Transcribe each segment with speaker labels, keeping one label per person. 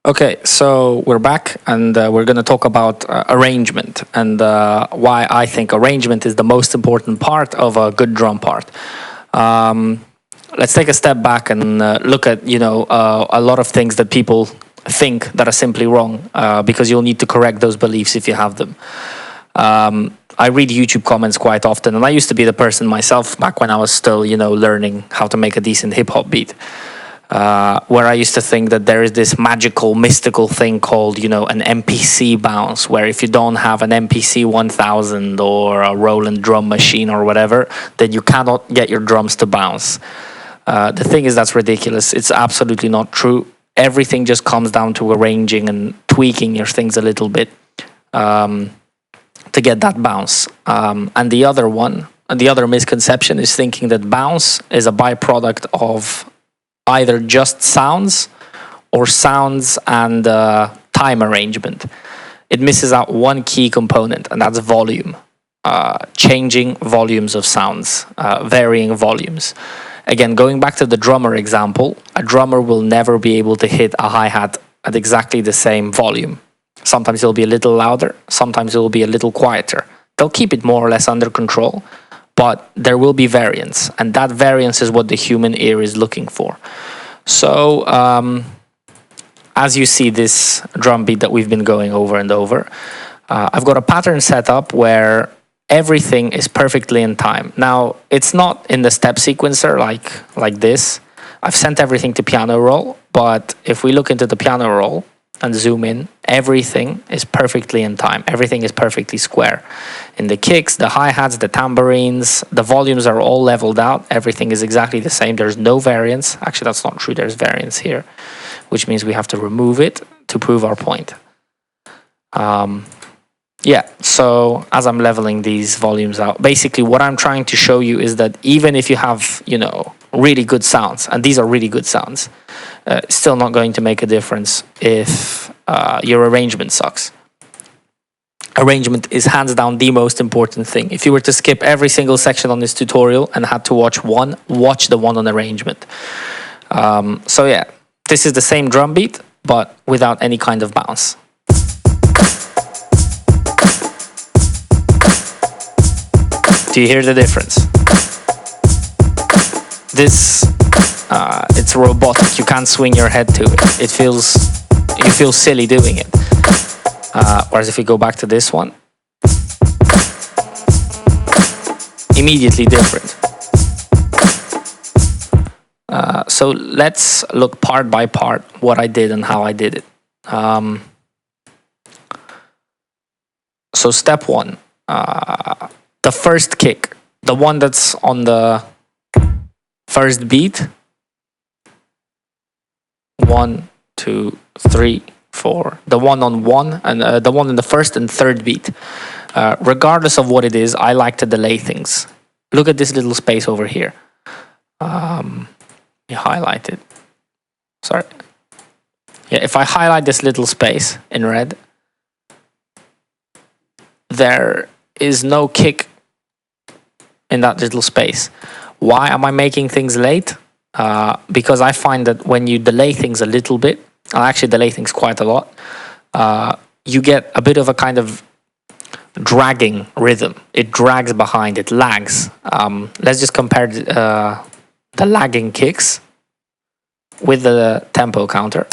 Speaker 1: Okay, so we're back and we're going to talk about arrangement and why I think arrangement is the most important part of a good drum part. Um, let's take a step back and look at, a lot of things that people think that are simply wrong because you'll need to correct those beliefs if you have them. I read YouTube comments quite often, and I used to be the person myself back when I was still, learning how to make a decent hip hop beat. Where I used to think that there is this magical, mystical thing called, an MPC bounce, where if you don't have an MPC 1000 or a Roland drum machine or whatever, then you cannot get your drums to bounce. The thing is, that's ridiculous. It's absolutely not true. Everything just comes down to arranging and tweaking your things a little bit to get that bounce. And the other misconception is thinking that bounce is a byproduct of either just sounds or sounds and time arrangement. It misses out one key component, and that's volume. Changing volumes of sounds, varying volumes. Again, going back to the drummer example, a drummer will never be able to hit a hi-hat at exactly the same volume. Sometimes it'll be a little louder, sometimes it will be a little quieter. They'll keep it more or less under control, but there will be variance, and that variance is what the human ear is looking for. So, as you see this drum beat that we've been going over and over, I've got a pattern set up where everything is perfectly in time. Now, it's not in the step sequencer like this. I've sent everything to piano roll, but if we look into the piano roll and zoom in, everything is perfectly in time. Everything is perfectly square. In the kicks, the hi-hats, the tambourines, the volumes are all leveled out. Everything is exactly the same. There's no variance. Actually, that's not true. There's variance here, which means we have to remove it to prove our point. Yeah, so as I'm leveling these volumes out, basically what I'm trying to show you is that even if you have, really good sounds, and these are really good sounds, still not going to make a difference if your arrangement sucks. Arrangement is hands down the most important thing. If you were to skip every single section on this tutorial and had to watch the one on arrangement. So yeah, this is the same drum beat, but without any kind of bounce. Do you hear the difference? This, it's robotic. You can't swing your head to it. You feel silly doing it. Whereas if we go back to this one, immediately different. So let's look part by part what I did and how I did it. So step one, the first kick, the one that's on the first beat. 1, 2, 3, 4. The one on one and the one in the first and third beat. Regardless of what it is, I like to delay things. Look at this little space over here. You highlight it. Sorry. Yeah, if I highlight this little space in red, there is no kick in that little space. Why am I making things late? Because I find that when you delay things a little bit, I actually delay things quite a lot, you get a bit of a kind of dragging rhythm. It drags behind, it lags. Let's just compare the lagging kicks with the tempo counter.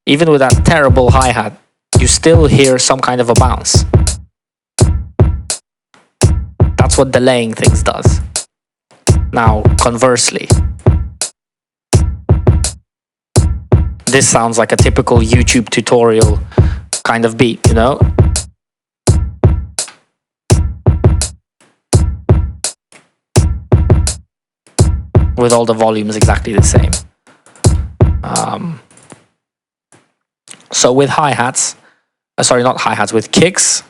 Speaker 1: Even with that terrible hi-hat, you still hear some kind of a bounce. That's what delaying things does. Now, conversely, this sounds like a typical YouTube tutorial kind of beat, with all the volumes exactly the same. So with hi-hats, not hi-hats, with kicks,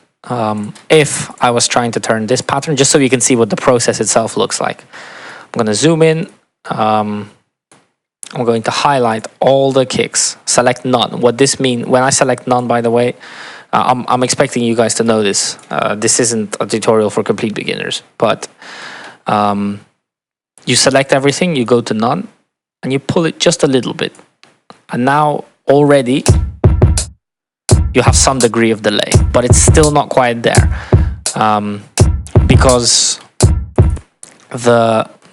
Speaker 1: if I was trying to turn this pattern, just so you can see what the process itself looks like. I'm going to zoom in. I'm going to highlight all the kicks, select none. What this means, when I select none, by the way, I'm expecting you guys to know this. This isn't a tutorial for complete beginners, but You select everything, you go to none, and you pull it just a little bit. And now already you have some degree of delay, but it's still not quite there. Because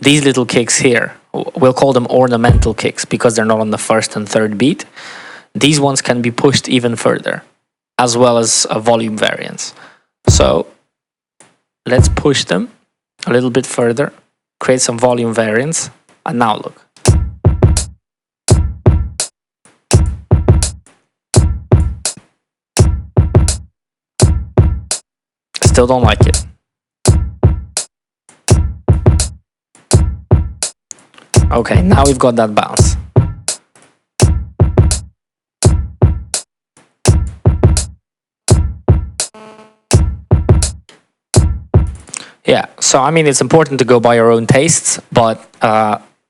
Speaker 1: these little kicks here, we'll call them ornamental kicks because they're not on the first and third beat. These ones can be pushed even further, as well as a volume variance. So let's push them a little bit further, create some volume variance, and now look. Still don't like it. Okay, now we've got that bounce. Yeah, so I mean, it's important to go by your own tastes, but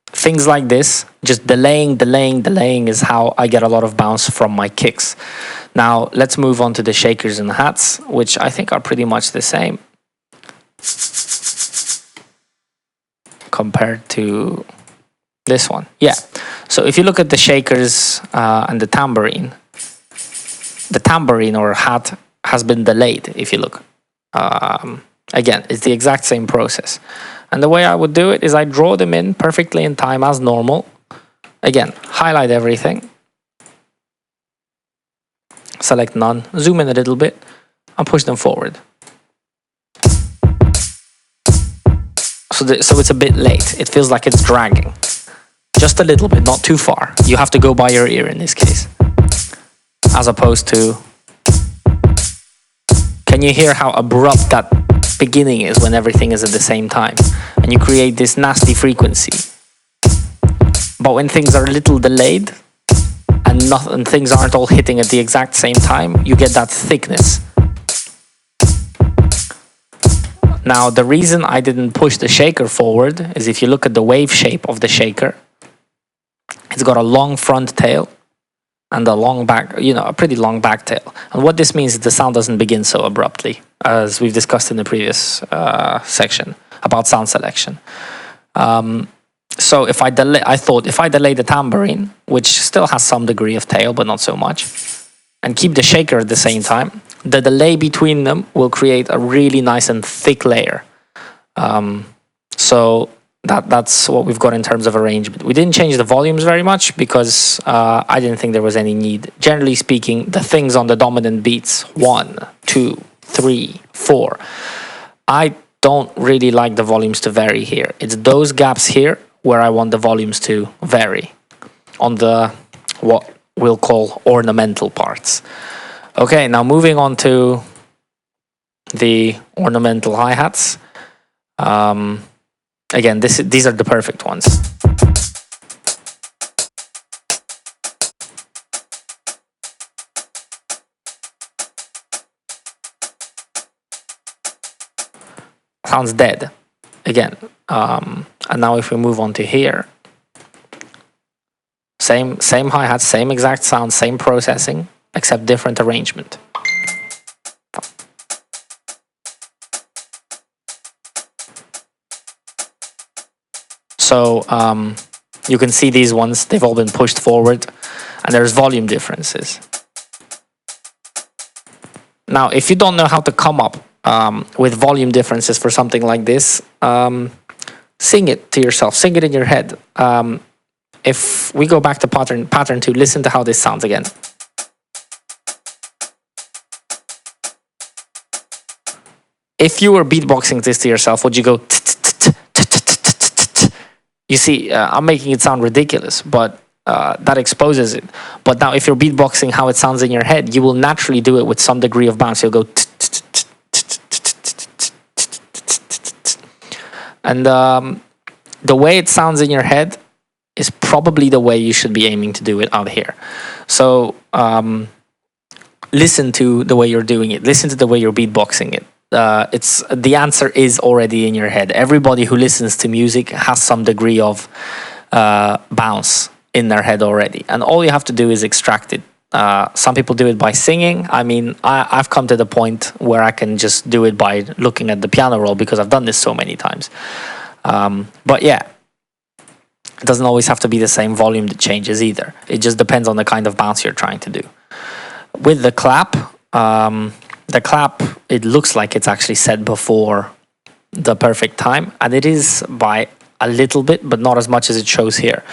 Speaker 1: things like this, just delaying is how I get a lot of bounce from my kicks. Now, let's move on to the shakers and hats, which I think are pretty much the same compared to this one. Yeah, so if you look at the shakers and the tambourine or hat has been delayed, if you look. Again, it's the exact same process. And the way I would do it is I draw them in perfectly in time as normal. Again, highlight everything. Select none, zoom in a little bit, and push them forward. So it's a bit late. It feels like it's dragging. Just a little bit, not too far. You have to go by your ear in this case. As opposed to... Can you hear how abrupt that beginning is when everything is at the same time? And you create this nasty frequency. But when things are a little delayed, and things aren't all hitting at the exact same time, you get that thickness. Now, the reason I didn't push the shaker forward is if you look at the wave shape of the shaker, it's got a long front tail and a long back, a pretty long back tail. And what this means is the sound doesn't begin so abruptly, as we've discussed in the previous section about sound selection. So if I delay, I thought if I delay the tambourine, which still has some degree of tail, but not so much, and keep the shaker at the same time, the delay between them will create a really nice and thick layer. So that's what we've got in terms of arrangement. We didn't change the volumes very much because I didn't think there was any need. Generally speaking, the things on the dominant beats, 1, 2, 3, 4, I don't really like the volumes to vary here. It's those gaps here where I want the volumes to vary on the what we'll call ornamental parts. Okay, now moving on to the ornamental hi-hats. Again, these are the perfect ones. Sounds dead. Again, and now if we move on to here, same hi-hat, same exact sound, same processing, except different arrangement. So you can see these ones, they've all been pushed forward, and there's volume differences. Now, if you don't know how to come up with volume differences for something like this, sing it to yourself, sing it in your head. If we go back to pattern 2, listen to how this sounds again. If you were beatboxing this to yourself, would you go? You see, I'm making it sound ridiculous, but that exposes it. But now, if you're beatboxing how it sounds in your head, you will naturally do it with some degree of bounce. You'll go. And the way it sounds in your head is probably the way you should be aiming to do it out here. So listen to the way you're doing it. Listen to the way you're beatboxing it. The answer is already in your head. Everybody who listens to music has some degree of bounce in their head already. And all you have to do is extract it. Some people do it by singing. I mean, I've come to the point where I can just do it by looking at the piano roll because I've done this so many times. But yeah, It doesn't always have to be the same volume that changes either. It just depends on the kind of bounce you're trying to do. With the clap, it looks like it's actually set before the perfect time, and it is by a little bit, but not as much as it shows here.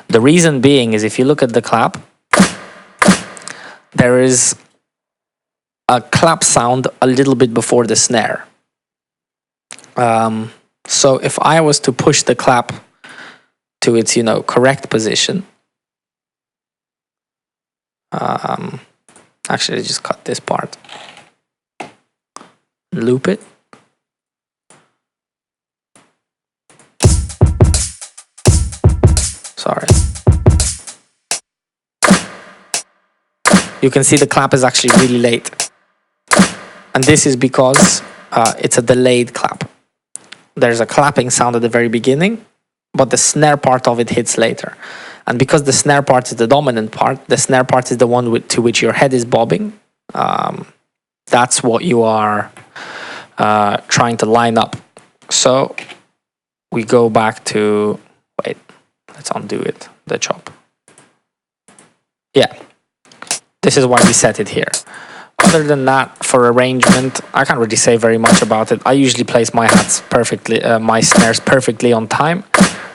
Speaker 1: The reason being is if you look at the clap, there is a clap sound a little bit before the snare. So if I was to push the clap to its, correct position, actually, just cut this part, loop it. Sorry. You can see the clap is actually really late. And this is because it's a delayed clap. There's a clapping sound at the very beginning, but the snare part of it hits later. And because the snare part is the dominant part, the snare part is the one to which your head is bobbing. That's what you are trying to line up. So we go back to, wait, let's undo it, the chop. Yeah, this is why we set it here. Other than that, for arrangement, I can't really say very much about it. I usually place my hats perfectly, my snares perfectly on time.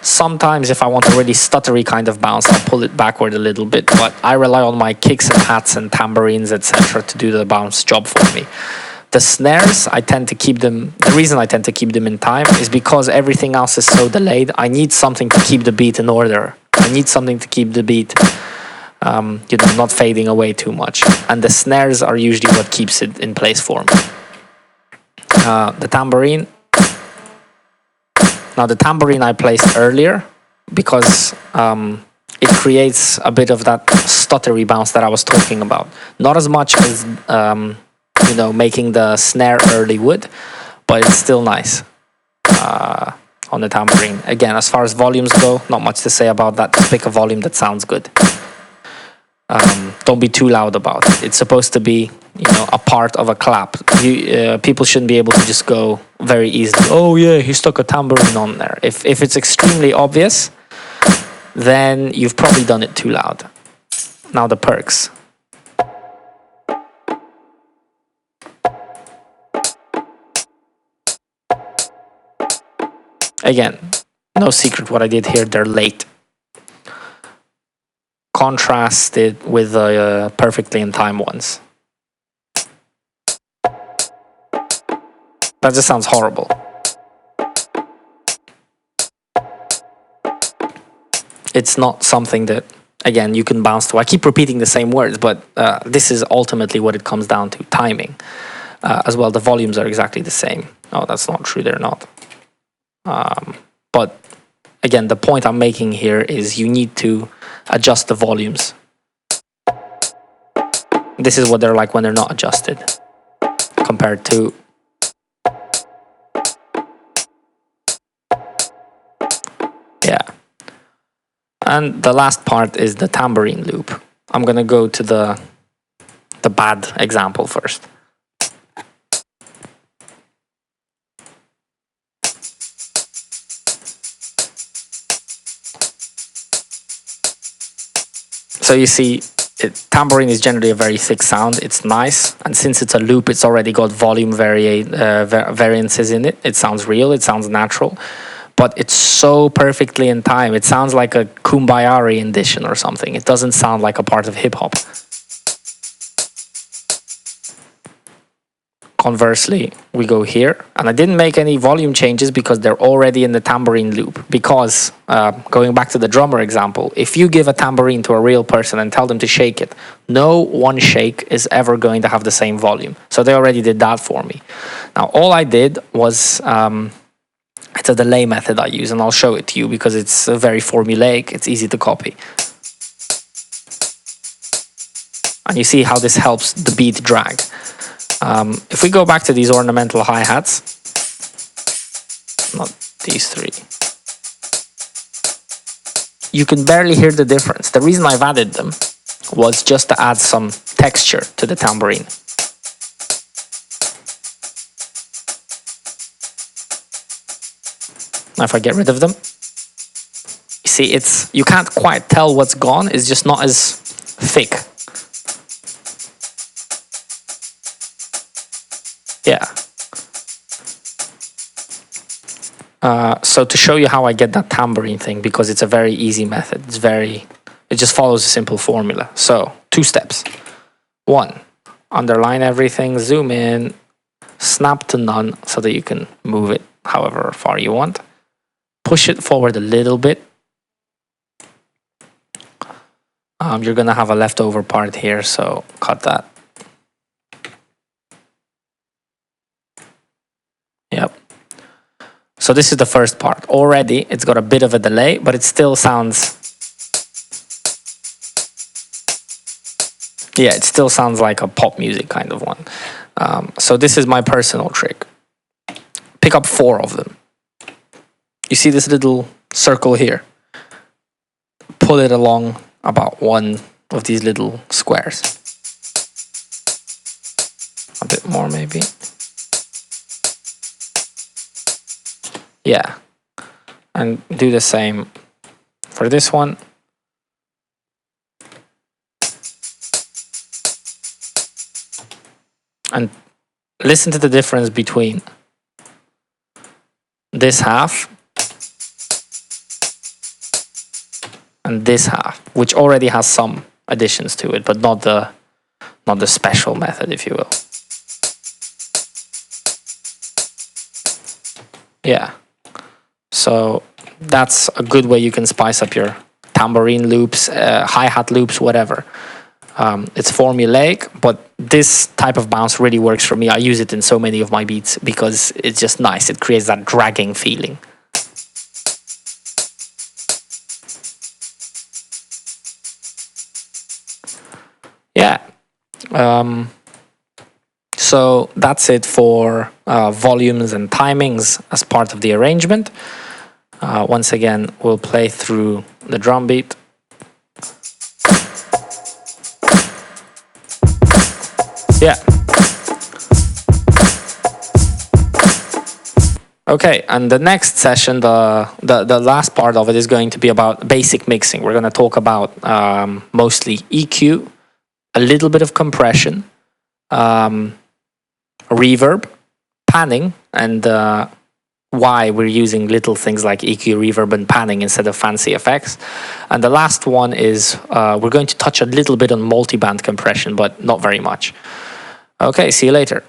Speaker 1: Sometimes if I want a really stuttery kind of bounce, I'll pull it backward a little bit, but I rely on my kicks and hats and tambourines, etc. to do the bounce job for me. The snares, I tend to keep them, the reason I tend to keep them in time is because everything else is so delayed. I need something to keep the beat in order. I need something to keep the beat not fading away too much. And the snares are usually what keeps it in place for me. The tambourine. Now the tambourine I placed earlier because it creates a bit of that stuttery bounce that I was talking about. Not as much as making the snare early would, but it's still nice on the tambourine. Again, as far as volumes go, not much to say about that. Just pick a volume that sounds good. Don't be too loud about it. It's supposed to be, a part of a clap. People shouldn't be able to just go very easily, oh yeah, he stuck a tambourine on there. If it's extremely obvious, then you've probably done it too loud. Now the perks. Again, no secret what I did here, they're late. Contrast it with the perfectly in time ones. That just sounds horrible. It's not something that, again, you can bounce to. I keep repeating the same words, but this is ultimately what it comes down to, timing. As well, the volumes are exactly the same. Oh, that's not true, they're not. But again, the point I'm making here is you need to adjust the volumes. This is what they're like when they're not adjusted compared to And the last part is the tambourine loop. I'm gonna go to the bad example first. So you see, tambourine is generally a very thick sound. It's nice, and since it's a loop, it's already got volume variances in it. It sounds real, it sounds natural, but it's so perfectly in time. It sounds like a Kumbaya rendition or something. It doesn't sound like a part of hip hop. Conversely, we go here, and I didn't make any volume changes because they're already in the tambourine loop. Because, going back to the drummer example, if you give a tambourine to a real person and tell them to shake it, no one shake is ever going to have the same volume. So they already did that for me. Now, all I did was, it's a delay method I use, and I'll show it to you because it's very formulaic, it's easy to copy. And you see how this helps the beat drag. If we go back to these ornamental hi-hats, not these three, you can barely hear the difference. The reason I've added them was just to add some texture to the tambourine. Now if I get rid of them, you See, you can't quite tell what's gone. It's just not as thick. Yeah. So to show you how I get that tambourine thing, because it's a very easy method. It just follows a simple formula. So 2 steps. 1, underline everything, zoom in, snap to none so that you can move it however far you want. Push it forward a little bit. You're gonna have a leftover part here, so cut that. Yep. So this is the first part. Already it's got a bit of a delay, but it still sounds... Yeah, it still sounds like a pop music kind of one. So this is my personal trick. Pick up 4 of them. You see this little circle here? Pull it along about 1 of these little squares. A bit more maybe. Yeah. And do the same for this one. And listen to the difference between this half and this half, which already has some additions to it, but not the special method, if you will. Yeah. So that's a good way you can spice up your tambourine loops, hi-hat loops, whatever. It's formulaic, but this type of bounce really works for me. I use it in so many of my beats because it's just nice. It creates that dragging feeling. Yeah. So that's it for volumes and timings as part of the arrangement. Once again, we'll play through the drum beat. Yeah. Okay, and the next session, the last part of it is going to be about basic mixing. We're going to talk about mostly EQ, a little bit of compression, reverb, panning, and why we're using little things like EQ, reverb, and panning instead of fancy effects. And the last one is we're going to touch a little bit on multiband compression, but not very much. Okay, see you later.